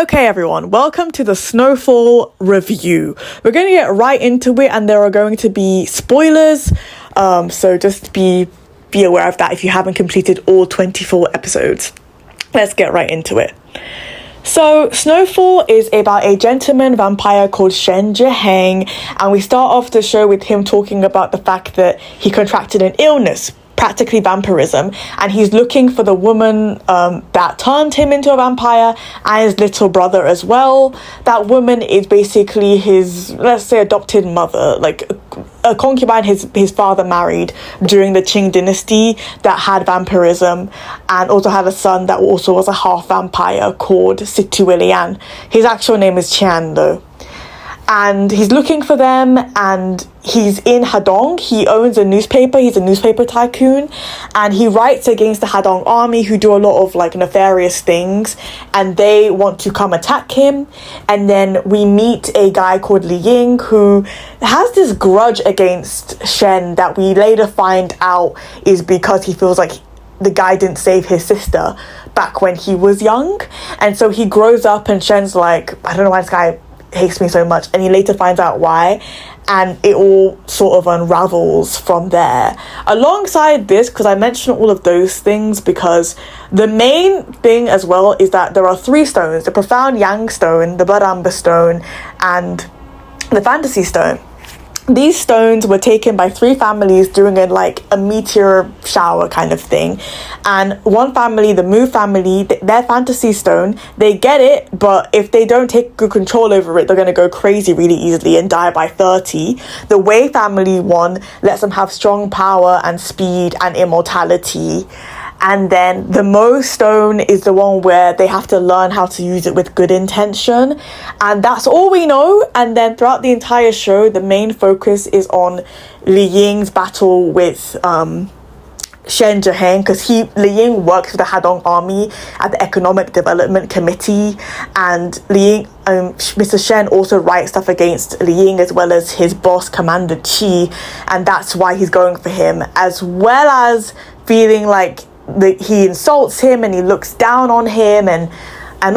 Okay, everyone, welcome to the Snowfall review. We're going to get right into it, and there are going to be spoilers, so just be aware of that if you haven't completed all 24 episodes. Let's get right into it. So, Snowfall is about a gentleman vampire called Shen Jiheng, and we start off the show with him talking about the fact that he contracted an illness, practically vampirism, and he's looking for the woman that turned him into a vampire and his little brother as well. That woman is basically his, let's say, adopted mother, like a concubine his father married during the Qing dynasty that had vampirism, and also had a son that also was a half vampire called Situ Lian. His actual name is Qian though. And he's looking for them, and he's in Hadong. He owns a newspaper. He's a newspaper tycoon, and he writes against the Hadong army, who do a lot of like nefarious things, and they want to come attack him. And then we meet a guy called Li Ying, who has this grudge against Shen that we later find out is because he feels like the guy didn't save his sister back when he was young. And so he grows up, and Shen's like, I don't know why this guy hates me so much, and he later finds out why, and it all sort of unravels from there. Alongside this, because I mentioned all of those things because the main thing as well is that there are three stones: the Profound Yang Stone, the Blood Amber Stone, and the Fantasy Stone. These stones were taken by three families during a meteor shower kind of thing. And one family, the Mu family, their Fantasy Stone, they get it, but if they don't take good control over it, they're going to go crazy really easily and die by 30. The Wei family one lets them have strong power and speed and immortality. And then the Mo Stone is the one where they have to learn how to use it with good intention. And that's all we know. And then throughout the entire show, the main focus is on Li Ying's battle with Shen Jiheng, because Li Ying works for the Hadong army at the Economic Development Committee. And Li Ying, Mr. Shen also writes stuff against Li Ying as well as his boss, Commander Qi. And that's why he's going for him, as well as feeling like he insults him and he looks down on him and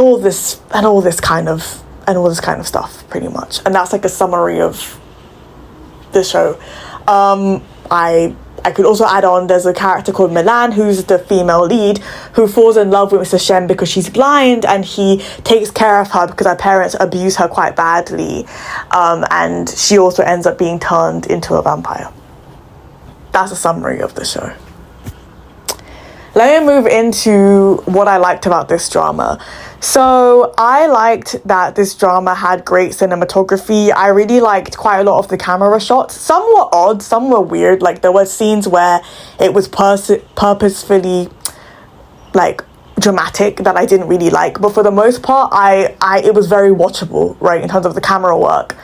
all this kind of stuff, pretty much. And that's like a summary of the show. I could also add on, there's a character called Milan, who's the female lead, who falls in love with Mr. Shen because she's blind, and he takes care of her because her parents abuse her quite badly, and she also ends up being turned into a vampire. That's a summary of the show. Let me move into what I liked about this drama. So I liked that this drama had great cinematography. I really liked quite a lot of the camera shots. Some were odd, some were weird. Like there were scenes where it was purposefully dramatic that I didn't really like. But for the most part, it was very watchable, right, in terms of the camera work.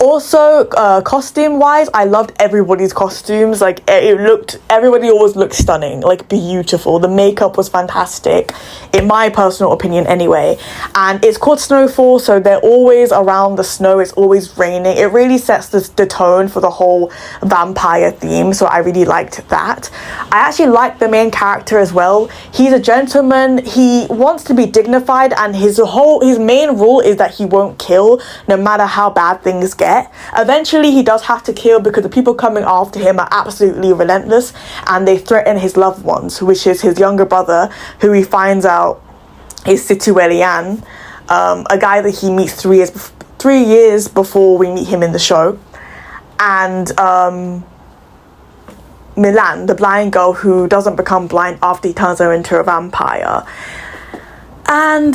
Also, costume-wise, I loved everybody's costumes. Everybody always looked stunning, beautiful. The makeup was fantastic, in my personal opinion anyway. And it's called Snowfall, so they're always around the snow, it's always raining. It really sets the tone for the whole vampire theme, so I really liked that. I actually liked the main character as well. He's a gentleman, he wants to be dignified, and his main rule is that he won't kill, no matter how bad things get. Eventually he does have to kill because the people coming after him are absolutely relentless, and they threaten his loved ones, which is his younger brother, who he finds out is Situ Lian, a guy that he meets 3 years before we meet him in the show, and Milan, the blind girl who doesn't become blind after he turns her into a vampire. And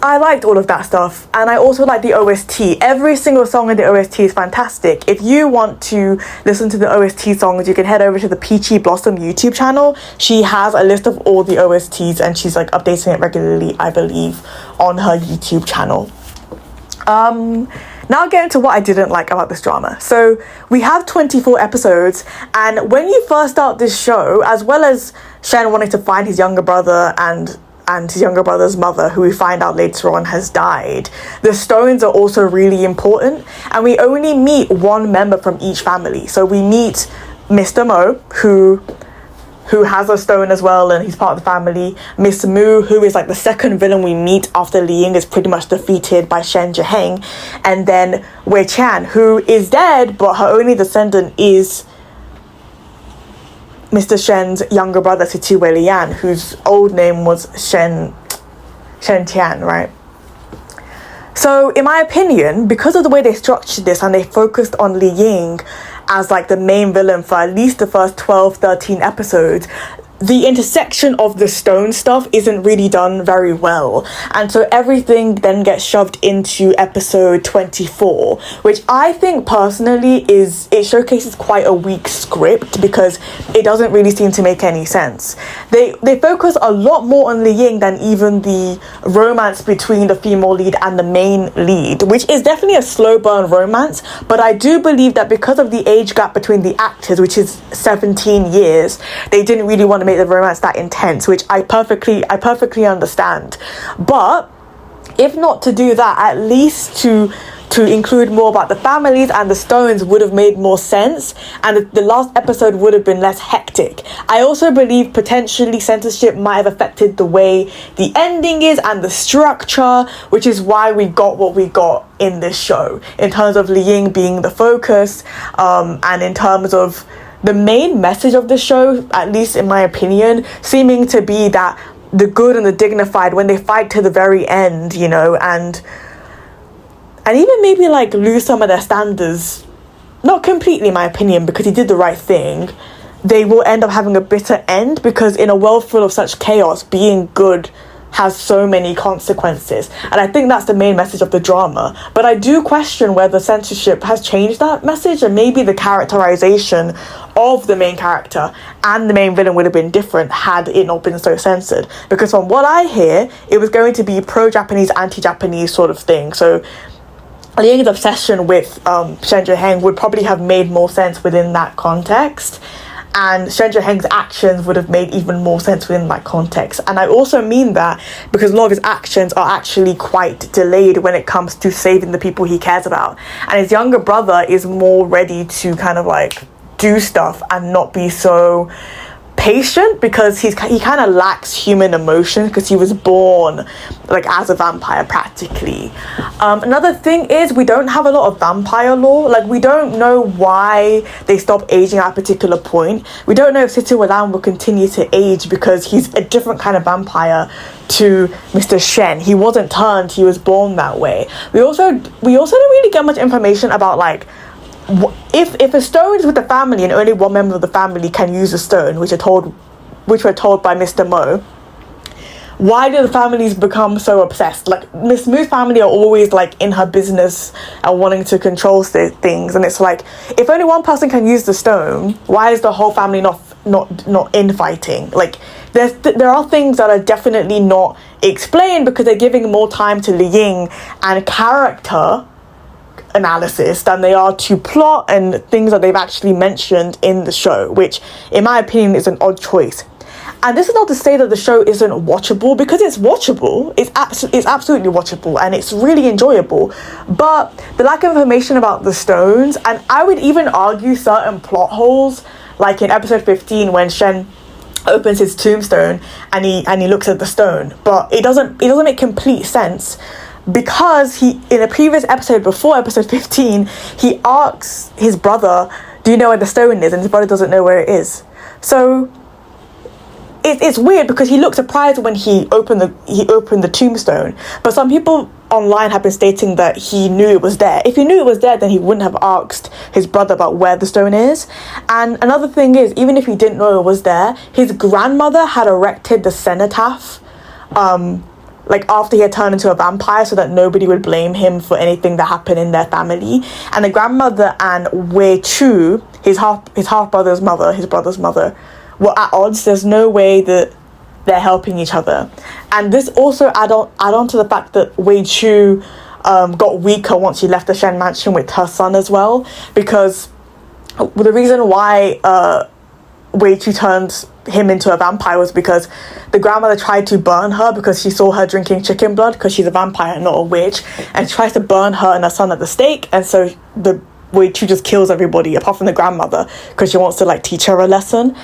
I liked all of that stuff, and I also liked the OST. Every single song in the OST is fantastic. If you want to listen to the OST songs, you can head over to the Peachy Blossom YouTube channel. She has a list of all the OSTs, and she's updating it regularly, I believe, on her YouTube channel. Now get into what I didn't like about this drama. So we have 24 episodes, and when you first start this show, as well as Shen wanting to find his younger brother and his younger brother's mother, who we find out later on has died, the stones are also really important, and we only meet one member from each family. So we meet Mr. Mo, who who has a stone as well, and he's part of the family. Miss Mu, who is like the second villain we meet after Li Ying is pretty much defeated by Shen Zhiheng. And then Wei Chan, who is dead, but her only descendant is Mr. Shen's younger brother, Siqi Wei Lian, whose old name was Shen Tian, right? So in my opinion, because of the way they structured this and they focused on Li Ying as like the main villain for at least the first 12-13 episodes, the intersection of the stone stuff isn't really done very well, and so everything then gets shoved into episode 24, which I think personally it showcases quite a weak script because it doesn't really seem to make any sense. They focus a lot more on Li Ying than even the romance between the female lead and the main lead, which is definitely a slow burn romance, but I do believe that because of the age gap between the actors, which is 17 years, they didn't really want to make the romance that intense, which I perfectly understand. But if not to do that, at least to include more about the families and the stones would have made more sense, and the last episode would have been less hectic. I also believe potentially censorship might have affected the way the ending is and the structure, which is why we got what we got in this show, in terms of Li Ying being the focus, and in terms of the main message of the show, at least in my opinion, seeming to be that the good and the dignified, when they fight to the very end, you know, and even maybe like lose some of their standards, not completely in my opinion, because he did the right thing, they will end up having a bitter end, because in a world full of such chaos, being good has so many consequences, and I think that's the main message of the drama. But I do question whether censorship has changed that message, and maybe the characterization of the main character and the main villain would have been different had it not been so censored, because from what I hear, it was going to be pro-Japanese, anti-Japanese sort of thing. So Li Ying's obsession with Shen Zhiheng would probably have made more sense within that context, and Shen Zhiheng's actions would have made even more sense within that context. And I also mean that because a lot of his actions are actually quite delayed when it comes to saving the people he cares about, and his younger brother is more ready to kind of like do stuff and not be so patient, because he kind of lacks human emotion because he was born like as a vampire practically. Another thing is we don't have a lot of vampire lore. Like, we don't know why they stopped aging at a particular point. We don't know if Siqi Wei Lian will continue to age because he's a different kind of vampire to Mr. Shen. He wasn't turned, he was born that way. We also don't really get much information about like if a stone is with the family and only one member of the family can use a stone, which we're told by Mr. Mo, why do the families become so obsessed? Like, Miss Mu's family are always like in her business and wanting to control things, and it's like, if only one person can use the stone, why is the whole family not infighting? Like, there are things that are definitely not explained because they're giving more time to Li Ying and character analysis than they are to plot and things that they've actually mentioned in the show, which in my opinion is an odd choice. And this is not to say that the show isn't watchable, because it's watchable. It's absolutely watchable and it's really enjoyable, but the lack of information about the stones, and I would even argue certain plot holes, like in episode 15 when Shen opens his tombstone and he looks at the stone, but it doesn't make complete sense, because he, in a previous episode before episode 15, he asks his brother, do you know where the stone is? And his brother doesn't know where it is. So it's weird, because he looked surprised when he opened the tombstone, but some people online have been stating that he knew it was there. If he knew it was there, then he wouldn't have asked his brother about where the stone is. And another thing is, even if he didn't know it was there, his grandmother had erected the cenotaph like after he had turned into a vampire, so that nobody would blame him for anything that happened in their family. And the grandmother and Wei Chu, his brother's mother, were at odds. There's no way that they're helping each other. And this also add on to the fact that Wei Chu got weaker once she left the Shen mansion with her son as well, because the reason why Wei Chu turned him into a vampire was because the grandmother tried to burn her because she saw her drinking chicken blood, because she's a vampire, not a witch, and she tries to burn her and her son at the stake. And so the Wei Chu just kills everybody apart from the grandmother, because she wants to like teach her a lesson.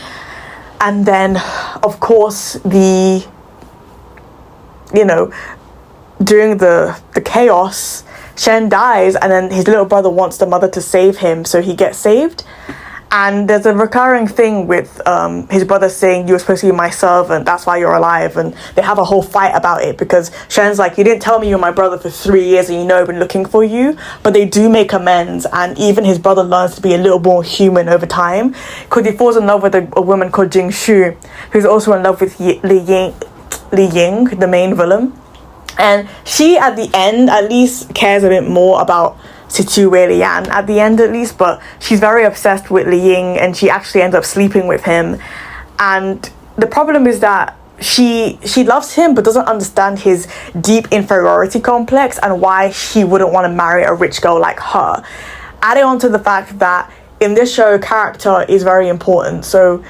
And then, of course, during the chaos, Shen dies, and then his little brother wants the mother to save him, so he gets saved. And there's a recurring thing with his brother saying, you were supposed to be my servant, that's why you're alive. And they have a whole fight about it, because Shen's like, you didn't tell me you're my brother for 3 years, and I've been looking for you. But they do make amends, and even his brother learns to be a little more human over time, because he falls in love with a woman called Jing Shu, who's also in love with Li Ying, the main villain. And she, at the end, at least cares a bit more about Situ Wei Lian, at the end at least, but she's very obsessed with Li Ying, and she actually ends up sleeping with him. And the problem is that she loves him but doesn't understand his deep inferiority complex and why she wouldn't want to marry a rich girl like her. Adding on to the fact that in this show, character is very important. So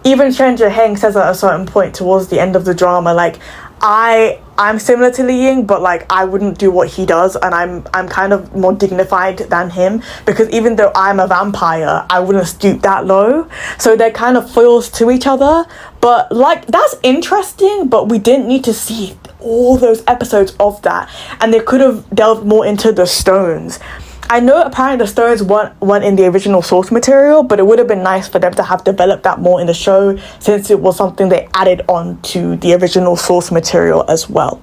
even Shen Zhiheng says at a certain point towards the end of the drama, like, I'm similar to Li Ying, but like I wouldn't do what he does, and I'm kind of more dignified than him, because even though I'm a vampire, I wouldn't stoop that low. So they're kind of foils to each other. But like, that's interesting, but we didn't need to see all those episodes of that, and they could have delved more into the stones. I know apparently the stones weren't in the original source material, but it would have been nice for them to have developed that more in the show, since it was something they added on to the original source material as well.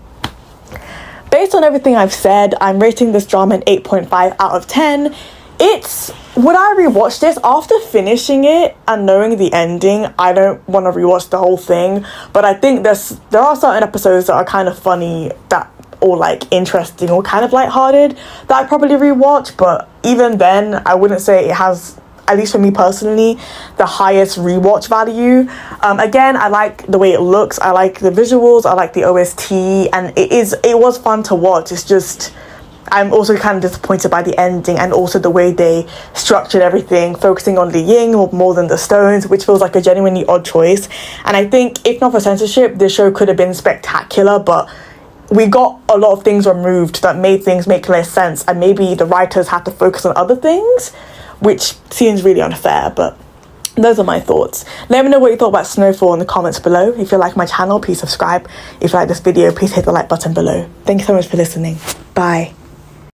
Based on everything I've said, I'm rating this drama an 8.5 out of 10. Would I rewatch this? After finishing it and knowing the ending, I don't want to rewatch the whole thing, but I think there are certain episodes that are kind of funny, or like interesting or kind of lighthearted, that I'd probably rewatch. But even then, I wouldn't say it has, at least for me personally, the highest rewatch value. Again, I like the way it looks, I like the visuals, I like the OST, and it was fun to watch. It's just, I'm also kind of disappointed by the ending, and also the way they structured everything, focusing on Li Ying more than the stones, which feels like a genuinely odd choice. And I think if not for censorship, this show could have been spectacular, but we got a lot of things removed that made things make less sense, and maybe the writers had to focus on other things, which seems really unfair. But those are my thoughts. Let me know what you thought about Snowfall in the comments below. If you like my channel, please subscribe. If you like this video, please hit the like button below. Thank you so much for listening. Bye.